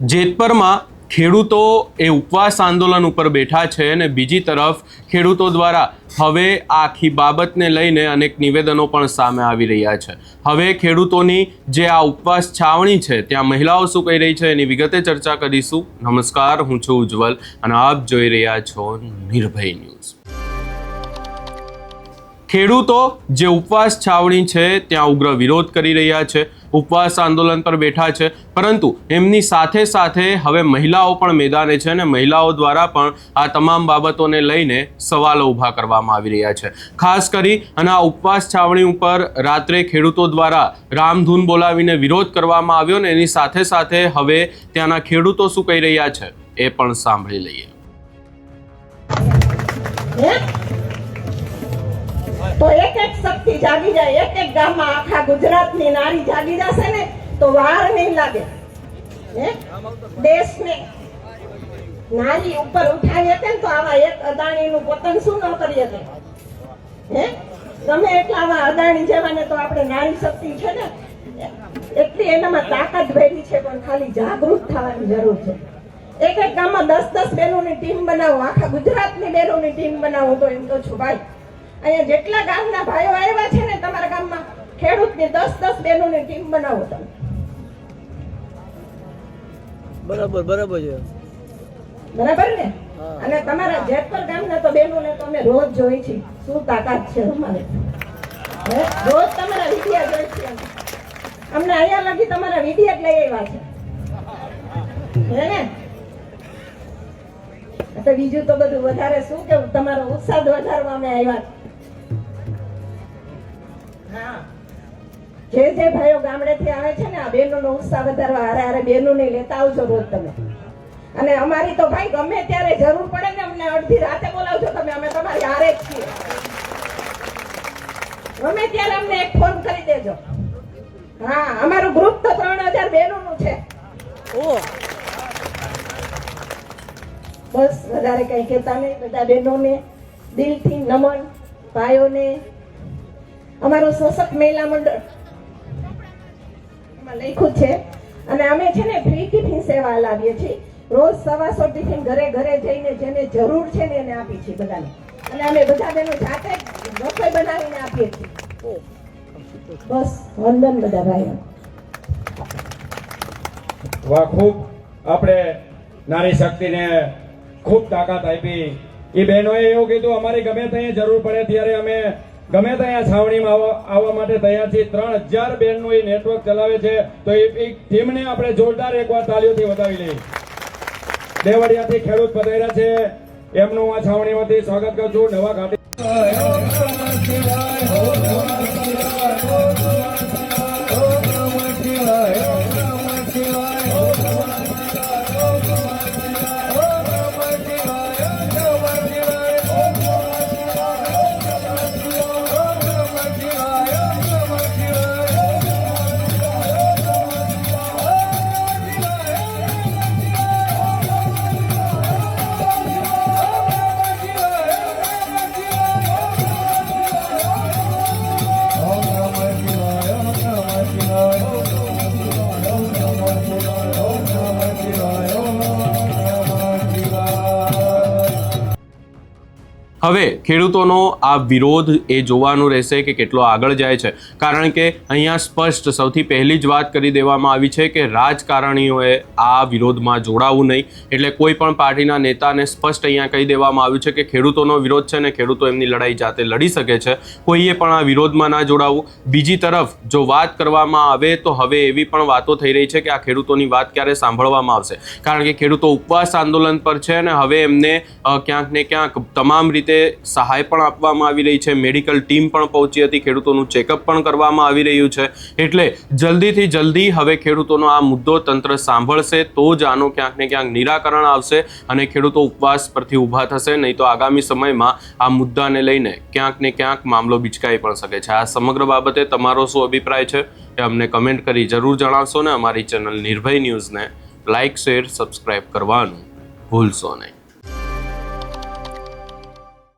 જેતપરમાં ખેડૂતો એ ઉપવાસ આંદોલન ઉપર બેઠા છે અને બીજી તરફ ખેડૂતો દ્વારા હવે આ આખી બાબતને લઈને અનેક નિવેદનો પણ સામે આવી રહ્યા છે। હવે ખેડૂતોની જે આ ઉપવાસ છાવણી છે ત્યાં મહિલાઓ શું કહી રહી છે એની વિગતે ચર્ચા કરીશું। નમસ્કાર, હું છું ઉજ્જવલ અને આપ જોઈ રહ્યા છો નિર્ભય ન્યૂઝ। ખેડૂતો જે ઉપવાસ છાવણી છે ત્યાં ઉગ્ર વિરોધ કરી રહ્યા છે, ઉપવાસ આંદોલન પર બેઠા છે, પરંતુ એમની સાથે સાથે હવે મહિલાઓ પણ મેદાને છે અને મહિલાઓ દ્વારા પણ આ તમામ બાબતોને લઈને સવાલો ઊભા કરવામાં આવી રહ્યા છે। ખાસ કરી અને આ ઉપવાસ છાવણી ઉપર રાત્રે ખેડૂતો દ્વારા રામધૂન બોલાવીને વિરોધ કરવામાં આવ્યો ને એની સાથે સાથે હવે ત્યાંના ખેડૂતો શું કહી રહ્યા છે એ પણ સાંભળી લઈએ। तो एक एक शक्ति जागी जाए, एक एक गाम में आखा गुजरात ની નારી જાગી જશે ને તો વાર નહીં લાગે। દેશ ને નારી ઉપર ઉઠાવી હતી ને તો આવા એક અદાણી નું પતન શું ન કરી હતી। તમે એટલા આવા અદાણી જેવાને તો આપણે નારી શક્તિ છે ને એટલી એનામાં તાકાત ભરી છે, પણ ખાલી જાગૃત થવાની જરૂર છે। એક એક ગામમાં 10-10 બહેનોની ટીમ બનાવો, આખા ગુજરાતની બહેનોની ટીમ બનાવો તો એમ તો છું ભાઈ અહીંયા જેટલા ગામના ભાઈઓ આવ્યા છે ને તમારા ગામમાં ખેડૂતની 10-10 બહેનોની ટીમ બનાવો તમે। બરાબર છે, બરાબર ને? અને તમારા જેતપર ગામના તો બહેનોને તો અમે રોજ જોઈ છે, શું તાકાત છે અમારે। રોજ તમારા વિડિયા જોઈ છે, અમને અહીંયા લગી તમારા વિડિયા જ લઈ આવ્યા છે હે ને? તો બીજું તો બધું વધારે શું કેવું, તમારો ઉત્સાહ વધારવા અમે આવ્યા। હા, જે ભાઈઓ ગામડેથી આવે છે ને આ બહેનોનો ઉત્સાહ વધારવા હારે હારે બહેનોને લેતા આવજો રોજ તમે। અને અમારી તો ભાઈ ગમે ત્યારે જરૂર પડે ને અમને અડધી રાતે બોલાવજો તમે, અમે તમારી હારે જ છીએ। ગમે ત્યારે અમને એક ફોન કરી દેજો। હા, અમારું ગ્રુપ તો 3000 બહેનોનું છે। બસ વધારે કઈ કહેતા નહીં, બધા બહેનોને દિલથી નમન, ભાઈઓને। અમારું સશક્ત મહિલા મંડળ એમાં લખ્યું છે અને અમે છે ને ફ્રી ટિફિન સેવા લાવીએ છીએ। રોજ 125 ટિફિન ઘરે ઘરે જઈને જેને જરૂર છે ને એને આપીએ છીએ બધાને, અને અમે બધા બહેનો જાતે રસોઈ બનાવીને આપીએ છીએ। બસ વંદન બધા ભાઈઓ। વાહ, ખૂબ આપણે નારી શક્તિને ખૂબ તાકાત આપી। એ બહેનોએ એવું કીધું અમારી ગમે ત્યાં જરૂર પડે ત્યારે અમે ગમે ત્યાં છાવણીમાં આવવા માટે તૈયાર છીએ। 3000 બહેનનું એ નેટવર્ક ચલાવે છે, તો એ ટીમને આપણે જોરદાર એકવાર તાળીઓથી વધાવી લઈએ। દેવળિયાથી ખેડૂત પધાર્યા છે, એમનું આ છાવણીમાંથી સ્વાગત કરું છું। નવા ઘાટી હવે ખેડૂતોનો આ વિરોધ એ જોવાનું રહેશે કે કેટલો આગળ જાય છે, કારણ કે અહીંયા સ્પષ્ટ સૌથી પહેલી જ વાત કરી દેવામાં આવી છે કે રાજકારણીઓએ આ વિરોધમાં જોડાવું નહીં। એટલે કોઈ પણ પાર્ટીના નેતાને સ્પષ્ટ અહીંયા કહી દેવામાં આવ્યું છે કે ખેડૂતોનો વિરોધ છે ને ખેડૂતો એમની લડાઈ જાતે લડી શકે છે, કોઈએ પણ આ વિરોધમાં ના જોડાવું। બીજી તરફ જો વાત કરવામાં આવે તો હવે એવી પણ વાતો થઈ રહી છે કે આ ખેડૂતોની વાત ક્યારે સાંભળવામાં આવશે, કારણ કે ખેડૂતો ઉપવાસ આંદોલન પર છે અને હવે એમને ક્યાંક ને ક્યાંક તમામ રીતે સહાય પણ આપવામાં આવી રહી છે, મેડિકલ ટીમ પણ પહોંચી હતી, ખેડૂતોનું ચેકઅપ પણ કરવામાં આવી રહ્યું છે। એટલે જલ્દીથી જલ્દી હવે ખેડૂતોનો આ મુદ્દો તંત્ર સાંભળશે તો જ આનો ક્યાંક ને ક્યાંક નિરાકરણ આવશે અને ખેડૂતો ઉપવાસ પરથી ઊભા થશે, નહીં તો આગામી સમયમાં આ મુદ્દાને લઈને ક્યાંક ને ક્યાંક મામલો બિચકાઈ પણ શકે છે। આ સમગ્ર બાબતે તમારો શું અભિપ્રાય છે એ અમને કમેન્ટ કરી જરૂર જણાવશો ને અમારી ચેનલ નિર્ભય ન્યૂઝને લાઇક, શેર, સબસ્ક્રાઇબ કરવાનું ભૂલશો નહીં।